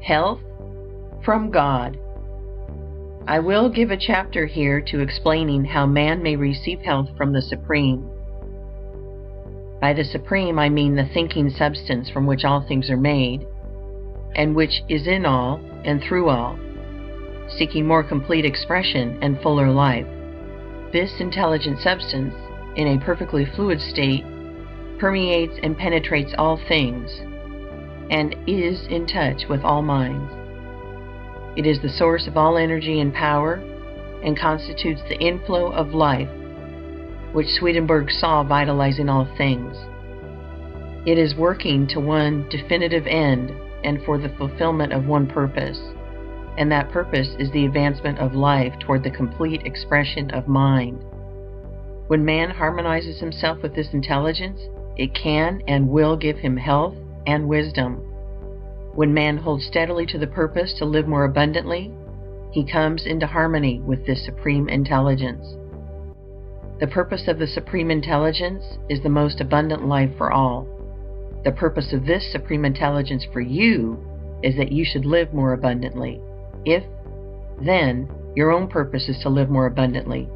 Health from God. I will give a chapter here to explaining how man may receive health from the Supreme. By the Supreme I mean the thinking substance from which all things are made, and which is in all and through all, seeking more complete expression and fuller life. This intelligent substance, in a perfectly fluid state, permeates and penetrates all things, and is in touch with all minds. It is the source of all energy and power, and constitutes the inflow of life, which Swedenborg saw vitalizing all things. It is working to one definitive end and for the fulfillment of one purpose, and that purpose is the advancement of life toward the complete expression of mind. When man harmonizes himself with this intelligence, it can and will give him health and wisdom. When man holds steadily to the purpose to live more abundantly, he comes into harmony with this supreme intelligence. The purpose of the supreme intelligence is the most abundant life for all. The purpose of this supreme intelligence for you is that you should live more abundantly. If, then, your own purpose is to live more abundantly,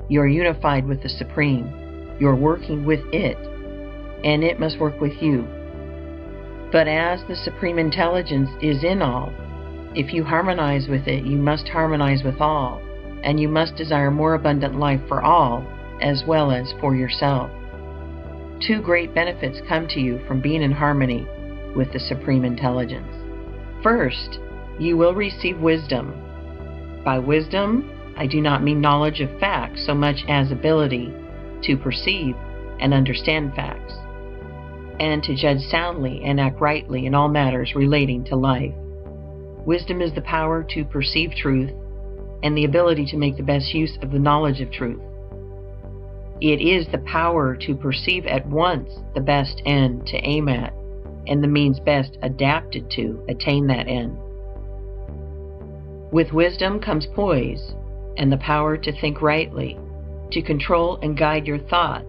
you are unified with the Supreme. You are working with it, and it must work with you. But as the Supreme Intelligence is in all, if you harmonize with it, you must harmonize with all, and you must desire more abundant life for all, as well as for yourself. Two great benefits come to you from being in harmony with the Supreme Intelligence. First, you will receive wisdom. By wisdom, I do not mean knowledge of facts so much as ability to perceive and understand facts, and to judge soundly and act rightly in all matters relating to life. Wisdom is the power to perceive truth and the ability to make the best use of the knowledge of truth. It is the power to perceive at once the best end to aim at and the means best adapted to attain that end. With wisdom comes poise and the power to think rightly, to control and guide your thoughts,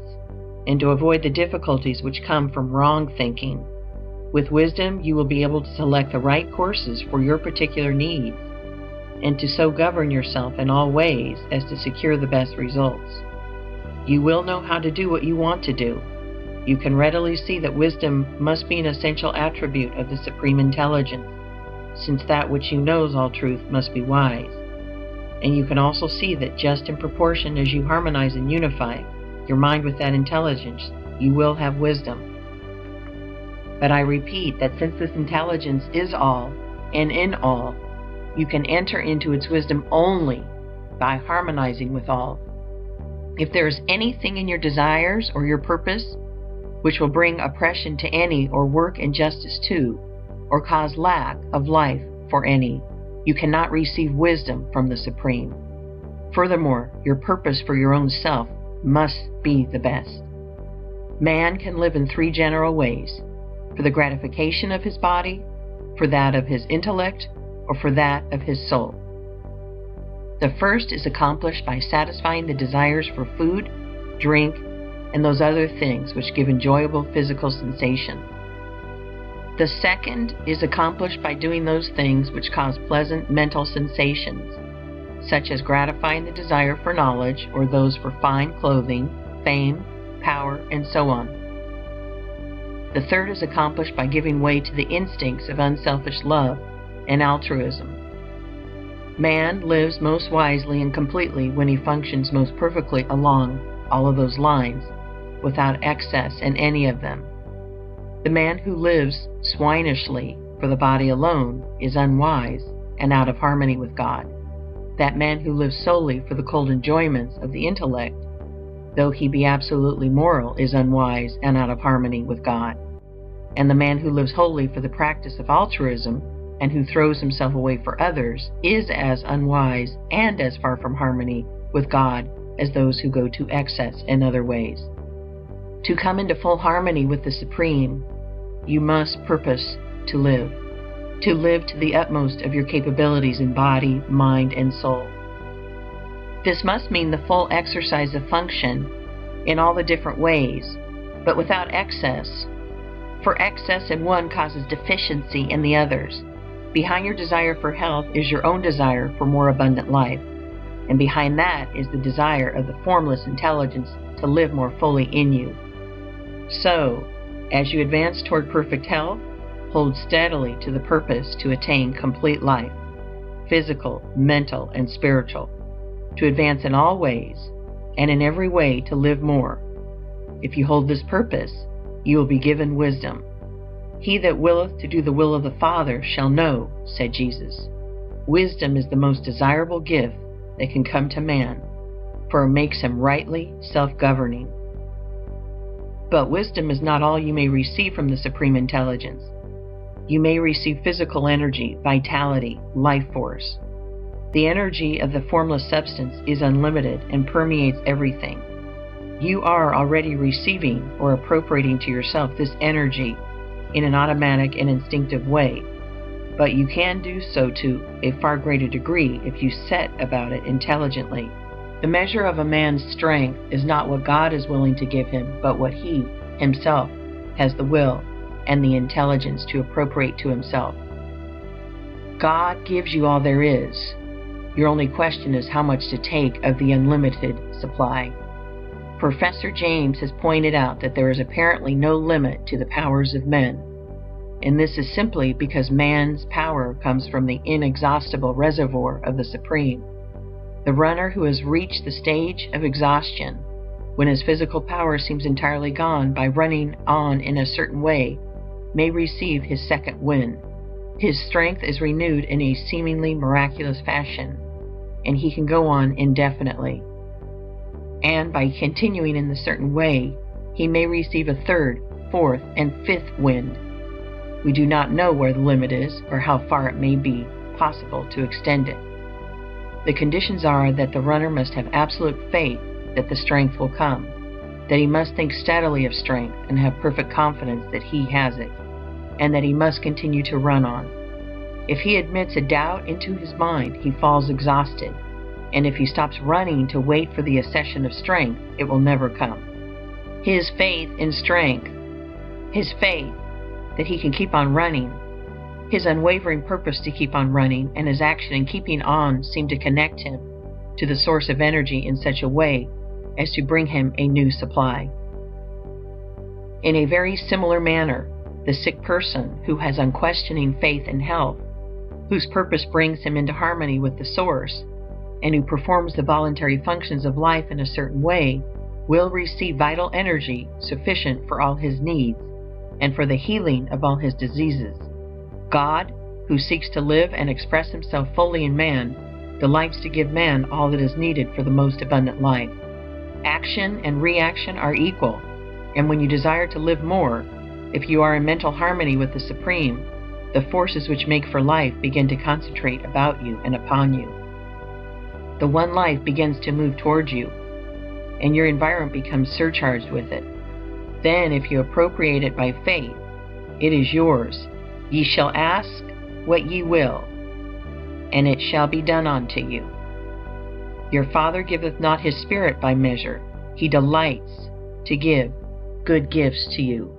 and to avoid the difficulties which come from wrong thinking. With wisdom, you will be able to select the right courses for your particular needs, and to so govern yourself in all ways as to secure the best results. You will know how to do what you want to do. You can readily see that wisdom must be an essential attribute of the Supreme Intelligence, since that which you knows all truth must be wise. And you can also see that just in proportion as you harmonize and unify your mind with that intelligence, you will have wisdom. But I repeat that since this intelligence is all and in all, you can enter into its wisdom only by harmonizing with all. If there is anything in your desires or your purpose which will bring oppression to any or work injustice to, or cause lack of life for any, you cannot receive wisdom from the Supreme. Furthermore, your purpose for your own self must be the best. Man can live in three general ways: for the gratification of his body, for that of his intellect, or for that of his soul. The first is accomplished by satisfying the desires for food, drink, and those other things which give enjoyable physical sensation. The second is accomplished by doing those things which cause pleasant mental sensations, such as gratifying the desire for knowledge or those for fine clothing, fame, power, and so on. The third is accomplished by giving way to the instincts of unselfish love and altruism. Man lives most wisely and completely when he functions most perfectly along all of those lines, without excess in any of them. The man who lives swinishly for the body alone is unwise and out of harmony with God. That man who lives solely for the cold enjoyments of the intellect, though he be absolutely moral, is unwise and out of harmony with God. And the man who lives wholly for the practice of altruism and who throws himself away for others is as unwise and as far from harmony with God as those who go to excess in other ways. To come into full harmony with the Supreme, you must purpose to live to the utmost of your capabilities in body, mind, and soul. This must mean the full exercise of function in all the different ways, but without excess, for excess in one causes deficiency in the others. Behind your desire for health is your own desire for more abundant life, and behind that is the desire of the formless intelligence to live more fully in you. So, as you advance toward perfect health, hold steadily to the purpose to attain complete life, physical, mental, and spiritual, to advance in all ways, and in every way to live more. If you hold this purpose, you will be given wisdom. He that willeth to do the will of the Father shall know, said Jesus. Wisdom is the most desirable gift that can come to man, for it makes him rightly self-governing. But wisdom is not all you may receive from the Supreme Intelligence. You may receive physical energy, vitality, life force. The energy of the formless substance is unlimited and permeates everything. You are already receiving or appropriating to yourself this energy in an automatic and instinctive way, but you can do so to a far greater degree if you set about it intelligently. The measure of a man's strength is not what God is willing to give him, but what he himself has the will and the intelligence to appropriate to himself. God gives you all there is. Your only question is how much to take of the unlimited supply. Professor James has pointed out that there is apparently no limit to the powers of men, and this is simply because man's power comes from the inexhaustible reservoir of the Supreme. The runner who has reached the stage of exhaustion, when his physical power seems entirely gone, by running on in a certain way, may receive his second wind. His strength is renewed in a seemingly miraculous fashion, and he can go on indefinitely. And by continuing in the certain way, he may receive a third, fourth, and fifth wind. We do not know where the limit is or how far it may be possible to extend it. The conditions are that the runner must have absolute faith that the strength will come, that he must think steadily of strength and have perfect confidence that he has it, and that he must continue to run on. If he admits a doubt into his mind, he falls exhausted, and if he stops running to wait for the accession of strength, it will never come. His faith in strength, his faith that he can keep on running, his unwavering purpose to keep on running, and his action in keeping on seem to connect him to the source of energy in such a way as to bring him a new supply. In a very similar manner, the sick person who has unquestioning faith in health, whose purpose brings him into harmony with the source, and who performs the voluntary functions of life in a certain way, will receive vital energy sufficient for all his needs and for the healing of all his diseases. God, who seeks to live and express himself fully in man, delights to give man all that is needed for the most abundant life. Action and reaction are equal, and when you desire to live more, if you are in mental harmony with the Supreme, the forces which make for life begin to concentrate about you and upon you. The one life begins to move towards you, and your environment becomes surcharged with it. Then, if you appropriate it by faith, it is yours. Ye shall ask what ye will, and it shall be done unto you. Your Father giveth not his Spirit by measure. He delights to give good gifts to you.